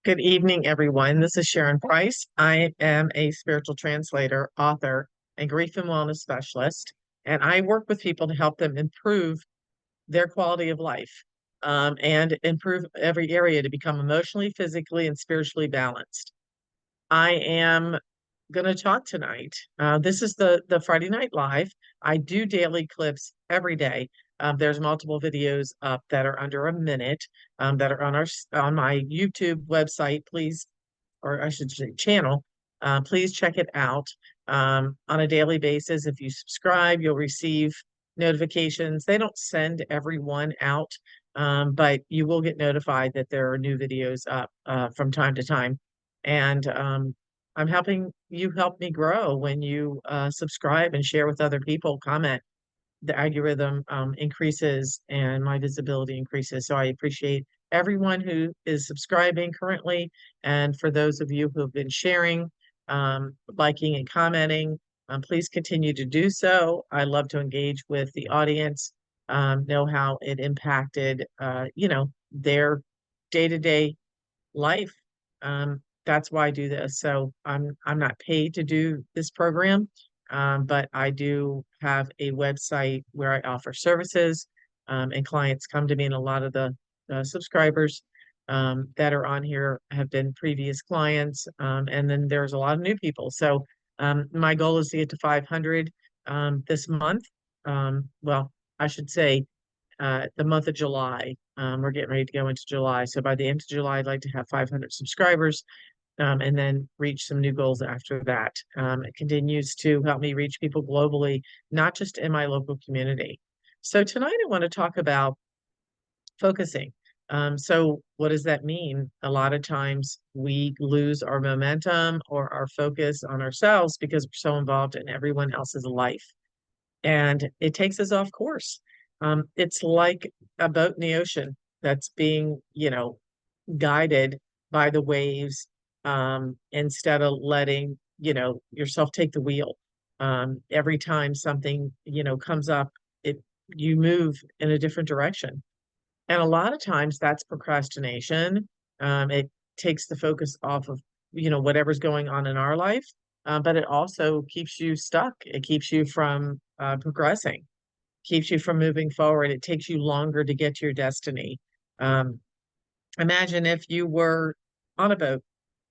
Good evening, everyone. This is Sharon Price. I am a spiritual translator, author, and grief and wellness specialist, and I work with people to help them improve their quality of life, and improve every area to become emotionally, physically, and spiritually balanced. I am going to talk tonight. This is the Friday Night Live. I do daily clips every day. There's multiple videos up that are under a minute, that are on my YouTube website. Please, or I should say channel. Please check it out on a daily basis. If you subscribe, you'll receive notifications. They don't send everyone out, but you will get notified that there are new videos up from time to time. And I'm helping you help me grow when you subscribe and share with other people, comment. The algorithm increases and my visibility increases. So I appreciate everyone who is subscribing currently. And for those of you who have been sharing, liking, and commenting, please continue to do so. I love to engage with the audience, know how it impacted, their day-to-day life. That's why I do this. So I'm not paid to do this program, but I do have a website where I offer services, and clients come to me, and a lot of the subscribers that are on here have been previous clients, and then there's a lot of new people. So my goal is to get to 500 this month. Well, I should say the month of July. We're getting ready to go into July. So by the end of July, I'd like to have 500 subscribers, and then reach some new goals after that. It continues to help me reach people globally, not just in my local community. So tonight I want to talk about focusing. So what does that mean? A lot of times we lose our momentum or our focus on ourselves because we're so involved in everyone else's life, and it takes us off course. It's like a boat in the ocean that's being, guided by the waves, instead of letting, yourself take the wheel. Every time something, comes up, it you move in a different direction. And a lot of times that's procrastination. It takes the focus off of, whatever's going on in our life, but it also keeps you stuck. It keeps you from progressing, keeps you from moving forward. It takes you longer to get to your destiny. Um, Imagine if you were on a boat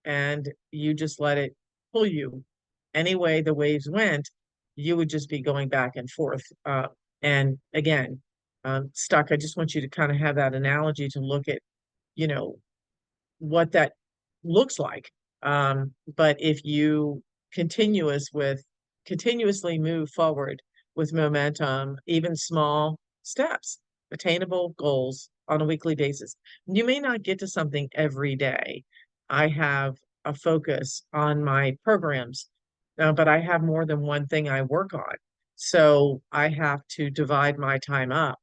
and you just let it pull you any way the waves went, you would just be going back and forth. And again, stuck. I just want you to kind of have that analogy to look at, you know, what that looks like. But if you continuous with continuously move forward with momentum, even small steps, attainable goals on a weekly basis, you may not get to something every day. I have a focus on my programs, but I have more than one thing I work on. So I have to divide my time up.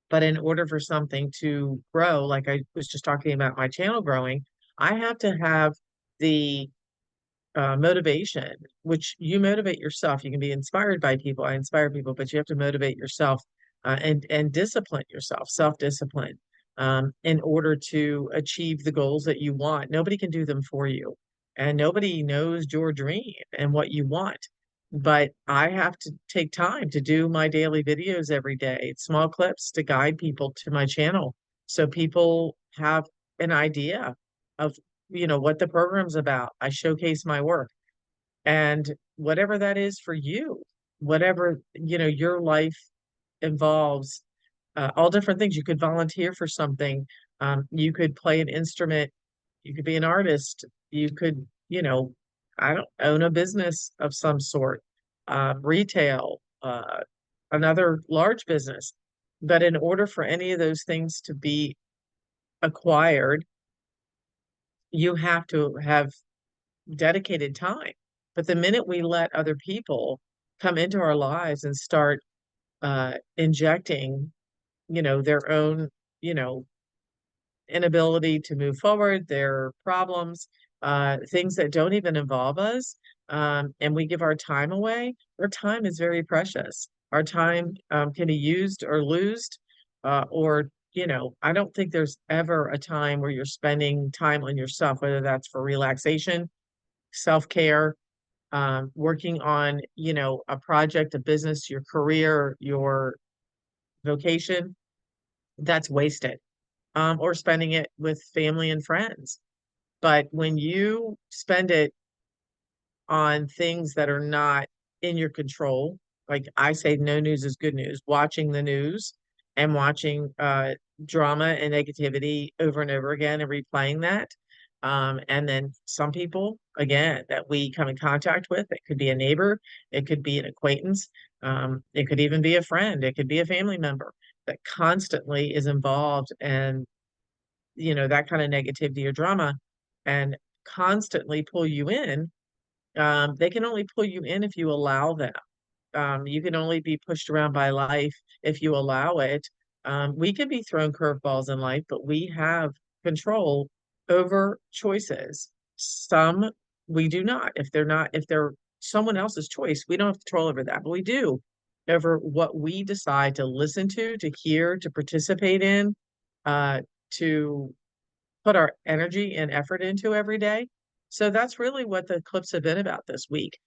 But in order for something to grow, like I was just talking about my channel growing, I have to have the motivation, which you motivate yourself. You can be inspired by people. I inspire people, but you have to motivate yourself, and discipline yourself, self-discipline, in order to achieve the goals that you want. Nobody can do them for you, and nobody knows your dream and what you want. But I have to take time to do my daily videos every day, small clips to guide people to my channel, so people have an idea of, what the program's about. I showcase my work, and whatever that is for you, whatever, your life involves, all different things. You could volunteer for something. You could play an instrument. You could be an artist. You could, I don't own a business of some sort, retail, another large business. But in order for any of those things to be acquired, you have to have dedicated time. But the minute we let other people come into our lives and start injecting, their own, you know, inability to move forward, their problems, things that don't even involve us, and we give our time away, our time is very precious. Our time can be used or lost, or I don't think there's ever a time where you're spending time on yourself, whether that's for relaxation, self-care, working on, a project, a business, your career, your vocation, that's wasted. Or spending it with family and friends. But when you spend it on things that are not in your control. Like I say, no news is good news. Watching the news and watching drama and negativity over and over again and replaying that. And then some people, again, that we come in contact with, it could be a neighbor, it could be an acquaintance, it could even be a friend, it could be a family member that constantly is involved in, that kind of negativity or drama and constantly pull you in. They can only pull you in if you allow them. You can only be pushed around by life if you allow it. We can be thrown curveballs in life, but we have control over choices. Some we do not. If they're someone else's choice, we don't have control over that, but we do over what we decide to listen to hear, to participate in, uh, to put our energy and effort into every day. So that's really what the clips have been about this week,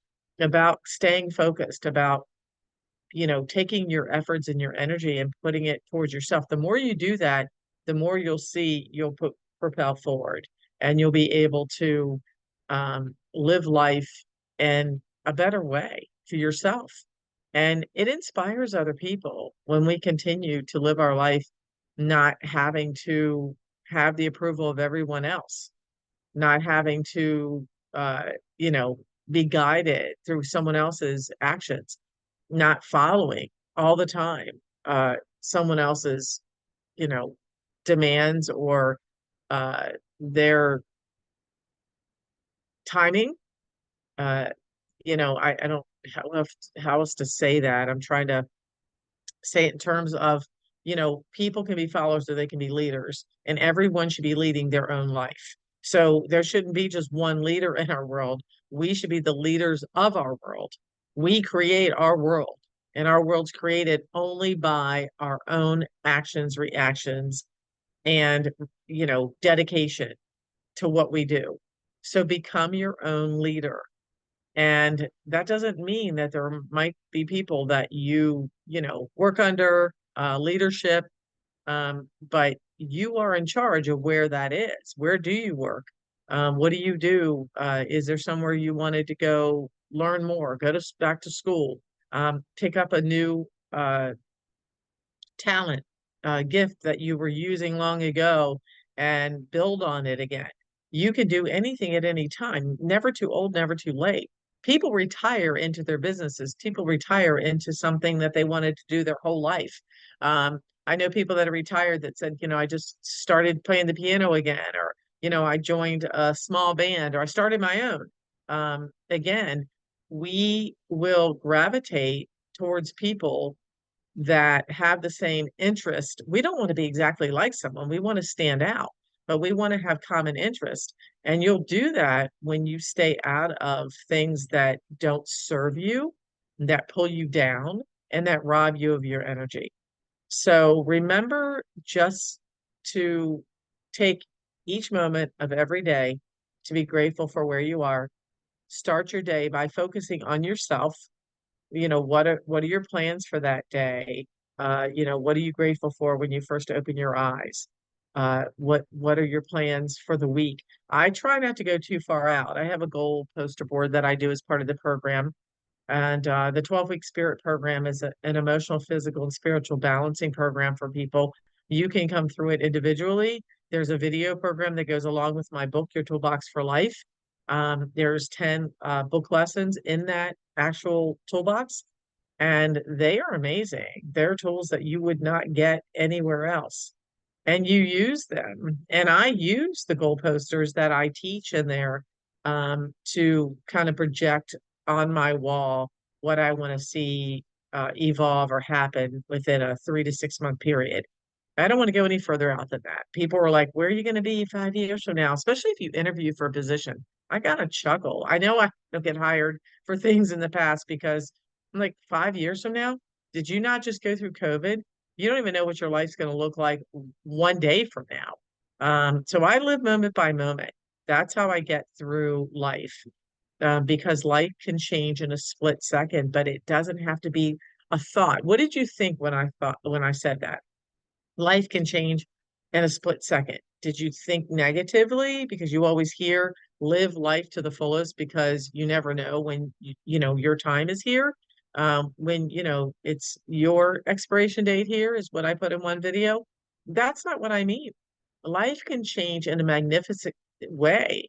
about staying focused, about, taking your efforts and your energy and putting it towards yourself. The more you do that, the more you'll see you'll propel forward and you'll be able to live life in a better way for yourself. And it inspires other people when we continue to live our life not having to have the approval of everyone else, not having to, uh, you know, be guided through someone else's actions, not following all the time, someone else's, you know, demands or uh, their timing. Uh, I don't how else to say that. I'm trying to say it in terms of, people can be followers or they can be leaders, and everyone should be leading their own life. So there shouldn't be just one leader in our world. We should be the leaders of our world. We create our world, and our world's created only by our own actions, reactions, and, dedication to what we do. So become your own leader. And that doesn't mean that there might be people that work under leadership, but you are in charge of where that is. Where do you work? What do you do? Is there somewhere you wanted to go learn more, go to back to school, pick up a new talent, gift that you were using long ago and build on it again. You can do anything at any time, never too old, never too late. People retire into their businesses. People retire into something that they wanted to do their whole life. I know people that are retired that said, I just started playing the piano again, or, I joined a small band, or I started my own. Again, we will gravitate towards people that have the same interest. We don't want to be exactly like someone. We want to stand out, but we want to have common interest. And you'll do that when you stay out of things that don't serve you, that pull you down, and that rob you of your energy. So remember just to take each moment of every day to be grateful for where you are. Start your day by focusing on yourself. What are your plans for that day? What are you grateful for when you first open your eyes? What are your plans for the week? I try not to go too far out. I have a goal poster board that I do as part of the program. And the 12-week spirit program is an emotional, physical, and spiritual balancing program for people. You can come through it individually. There's a video program that goes along with my book, Your Toolbox for Life. There's 10 book lessons in that actual toolbox, and they are amazing. They're tools that you would not get anywhere else. And you use them. And I use the goal posters that I teach in there to kind of project on my wall what I want to see evolve or happen within a 3 to 6 month period. I don't want to go any further out than that. People are like, where are you going to be 5 years from now? Especially if you interview for a position. I got to chuckle. I know I don't get hired for things in the past because I'm like, 5 years from now, did you not just go through COVID? You don't even know what your life's going to look like one day from now. So I live moment by moment. That's how I get through life, because life can change in a split second, but it doesn't have to be a thought. What did you think when I said that? Life can change in a split second. Did you think negatively because you always hear live life to the fullest because you never know when you know your time is here? When you know it's your expiration date here is what I put in one video. That's not what I mean. Life can change in a magnificent way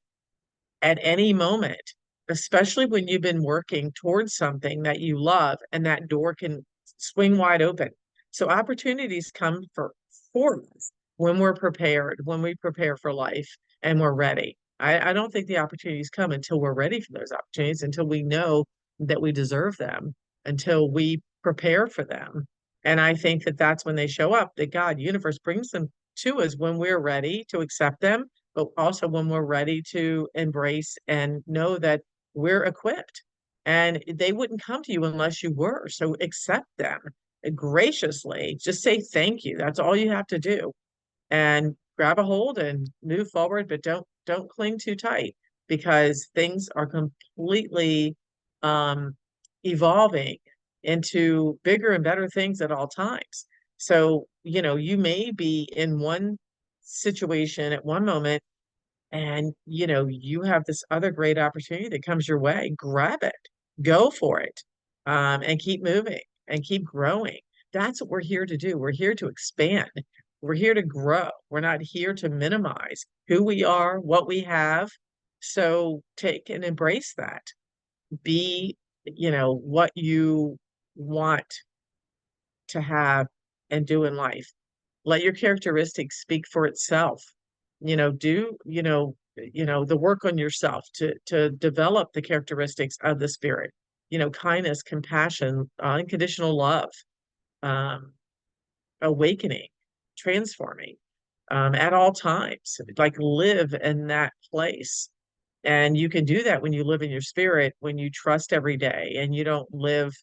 at any moment, especially when you've been working towards something that you love and that door can swing wide open. So opportunities come for us when we're prepared, when we prepare for life and we're ready. I don't think the opportunities come until we're ready for those opportunities, until we know that we deserve them, until we prepare for them. And I think that that's when they show up, that God, universe brings them to us when we're ready to accept them, but also when we're ready to embrace and know that we're equipped. And they wouldn't come to you unless you were. So accept them graciously. Just say thank you. That's all you have to do. And grab a hold and move forward, but don't cling too tight because things are completely um, evolving into bigger and better things at all times. So, you know, you may be in one situation at one moment and you know you have this other great opportunity that comes your way. Grab it, go for it, and keep moving and keep growing. That's what we're here to do. We're here to expand. We're here to grow. We're not here to minimize who we are, what we have. So take and embrace that. Be, you know, what you want to have and do in life. Let your characteristics speak for itself. You know, do, the work on yourself to develop the characteristics of the spirit. You know, kindness, compassion, unconditional love, um, awakening, transforming, at all times. Like live in that place. And you can do that when you live in your spirit, when you trust every day and you don't live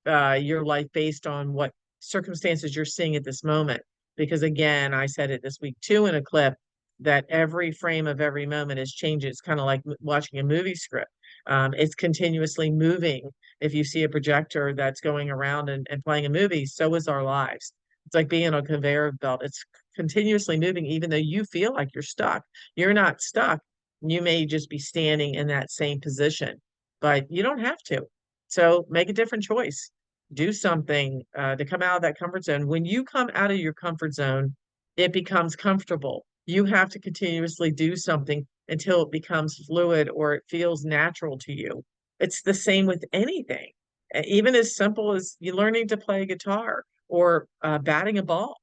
your life based on what circumstances you're seeing at this moment. Because again, I said it this week too in a clip that every frame of every moment is changing. It's kind of like watching a movie script. It's continuously moving. If you see a projector that's going around and playing a movie, so is our lives. It's like being on a conveyor belt. It's continuously moving, even though you feel like you're stuck. You're not stuck. You may just be standing in that same position, but you don't have to. So make a different choice. Do something to come out of that comfort zone. When you come out of your comfort zone, it becomes comfortable. You have to continuously do something until it becomes fluid or it feels natural to you. It's the same with anything, even as simple as you learning to play guitar or batting a ball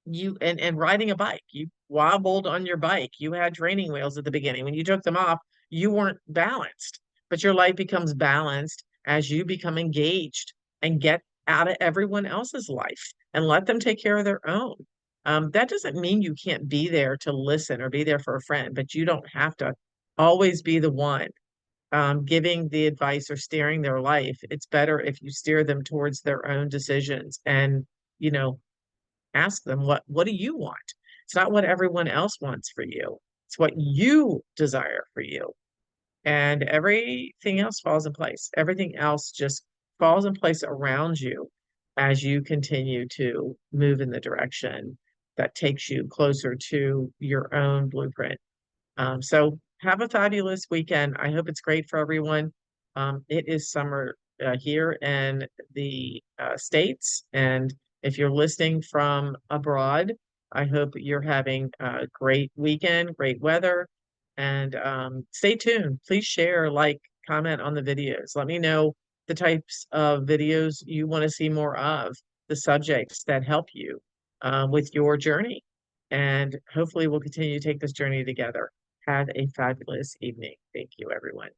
and riding a bike. You wobbled on your bike. You had training wheels at the beginning. When you took them off, you weren't balanced, but your life becomes balanced as you become engaged and get out of everyone else's life and let them take care of their own. That doesn't mean you can't be there to listen or be there for a friend, but you don't have to always be the one giving the advice or steering their life. It's better if you steer them towards their own decisions and, you know, ask them what do you want? It's not what everyone else wants for you. It's what you desire for you. And everything else falls in place. Everything else just falls in place around you as you continue to move in the direction that takes you closer to your own blueprint. So have a fabulous weekend. I hope it's great for everyone. It is summer here in the States. And if you're listening from abroad, I hope you're having a great weekend, great weather. And stay tuned. Please share, like, comment on the videos. Let me know the types of videos you want to see more of, the subjects that help you with your journey. And hopefully we'll continue to take this journey together. Have a fabulous evening. Thank you, everyone.